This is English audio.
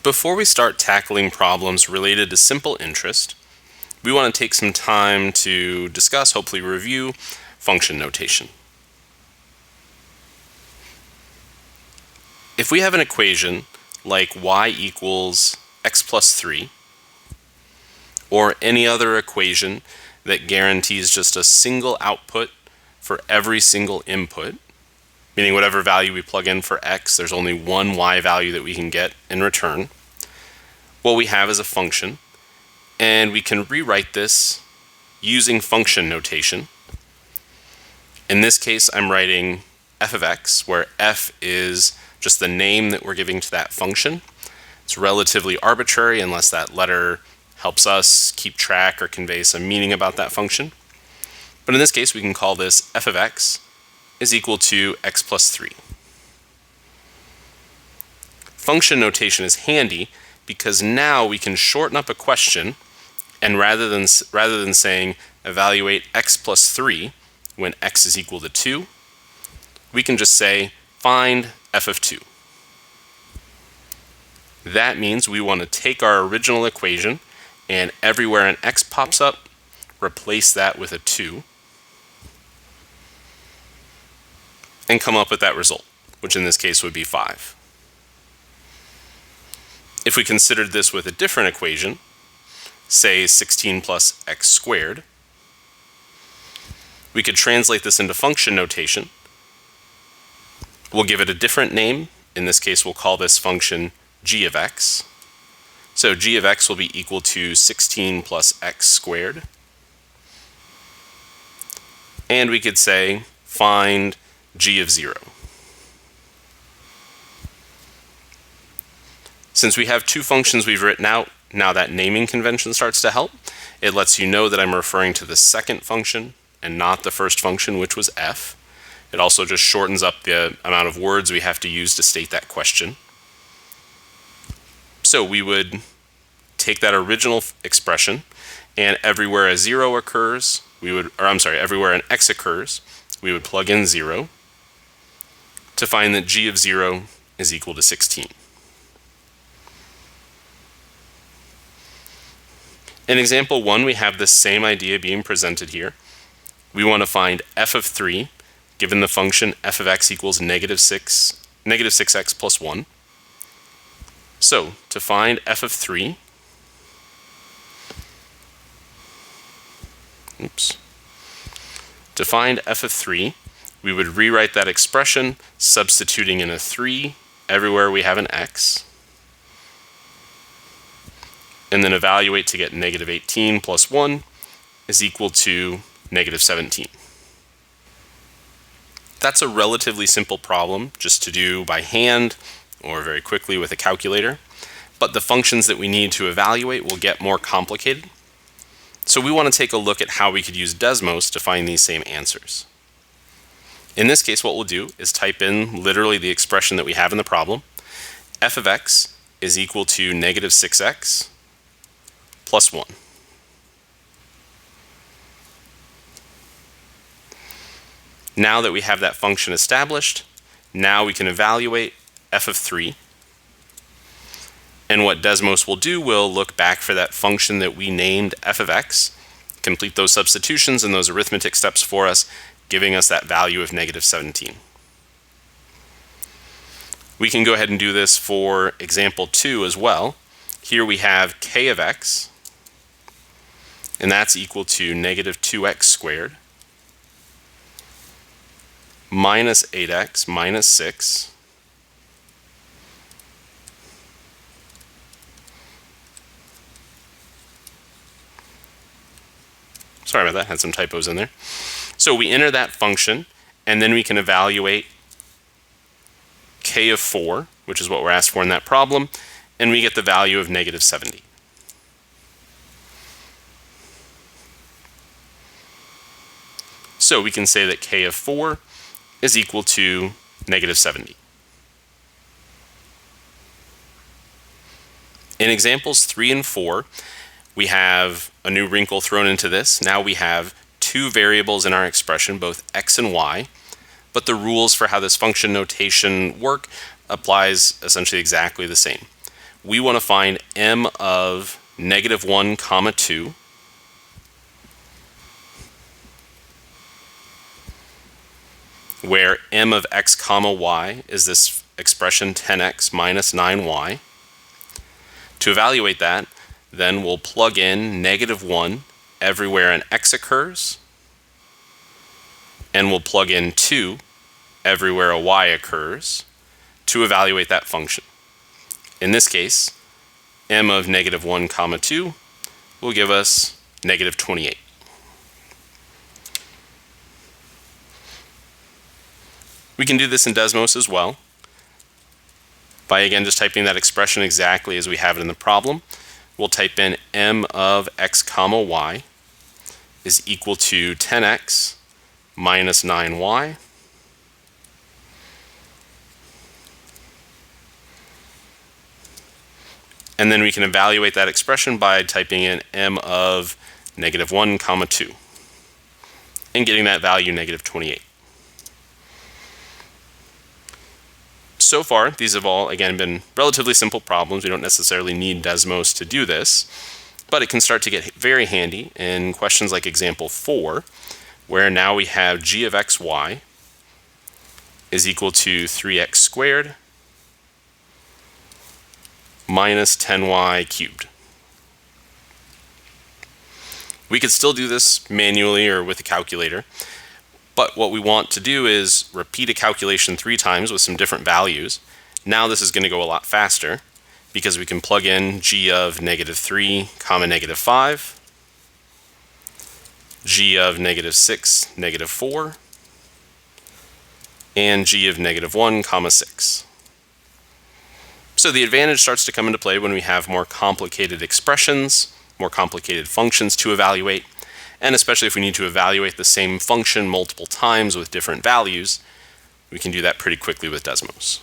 Before we start tackling problems related to simple interest, we want to take some time to discuss, hopefully review, function notation. If we have an equation like y equals x plus 3, or any other equation that guarantees just a single output for every single input, meaning whatever value we plug in for x, there's only one y value that we can get in return, what we have is a function, and we can rewrite this using function notation. In this case, I'm writing f of x, where f is just the name that we're giving to that function. It's relatively arbitrary unless that letter helps us keep track or convey some meaning about that function. But in this case, we can call this f of x is equal to x plus 3. Function notation is handy because now we can shorten up a question, and rather than saying evaluate x plus 3 when x is equal to 2, we can just say find f of 2. That means we want to take our original equation and everywhere an x pops up, replace that with a 2 and come up with that result, which in this case would be 5. If we considered this with a different equation, say 16 plus x squared, we could translate this into function notation. We'll give it a different name. In this case, we'll call this function g of x. So g of x will be equal to 16 plus x squared. And we could say find g of 0. Since we have two functions we've written out, now that naming convention starts to help. It lets you know that I'm referring to the second function and not the first function, which was f. It also just shortens up the amount of words we have to use to state that question. So we would take that original expression, and everywhere a 0 occurs, everywhere an x occurs, we would plug in 0 to find that g of 0 is equal to 16. In example 1, we have the same idea being presented here. We want to find f of 3, given the function f of x equals negative 6x plus 1. So, to find f of 3, we would rewrite that expression, substituting in a 3 everywhere we have an x, and then evaluate to get negative 18 plus 1 is equal to negative 17. That's a relatively simple problem just to do by hand or very quickly with a calculator, but the functions that we need to evaluate will get more complicated. So we want to take a look at how we could use Desmos to find these same answers. In this case, what we'll do is type in literally the expression that we have in the problem. F of x is equal to negative 6x plus 1. Now that we have that function established, now we can evaluate f of 3. And what Desmos will do, will look back for that function that we named f of x, complete those substitutions and those arithmetic steps for us, giving us that value of negative 17. We can go ahead and do this for example 2 as well. Here we have k of x, and that's equal to negative 2x squared minus 8x minus 6 sorry about that, had some typos in there. So we enter that function, and then we can evaluate k of 4, which is what we're asked for in that problem, and we get the value of negative 70. So we can say that k of 4 is equal to negative 70. In examples 3 and 4, we have a new wrinkle thrown into this. Now we have two variables in our expression, both x and y, but the rules for how this function notation work applies essentially exactly the same. we want to find m of -1, comma 2, where m of x comma y is this expression 10x minus 9y. To evaluate that, then we'll plug in -1 everywhere an x occurs, and we'll plug in 2 everywhere a y occurs to evaluate that function. In this case, m of -1, comma 2 will give us -28. We can do this in Desmos as well by again just typing that expression exactly as we have it in the problem. We'll type in m of x comma y is equal to 10x minus 9y and then we can evaluate that expression by typing in m of -1, comma 2 and getting that value -28. So far, these have all, again, been relatively simple problems. We don't necessarily need Desmos to do this, but it can start to get very handy in questions like example 4, where now we have g of xy is equal to 3x squared minus 10y cubed. We could still do this manually or with a calculator, but what we want to do is repeat a calculation 3 times with some different values. Now this is going to go a lot faster because we can plug in g of -3, comma -5, g of -6, -4, and g of -1, comma 6. So the advantage starts to come into play when we have more complicated expressions, more complicated functions to evaluate, and especially if we need to evaluate the same function multiple times with different values, we can do that pretty quickly with Desmos.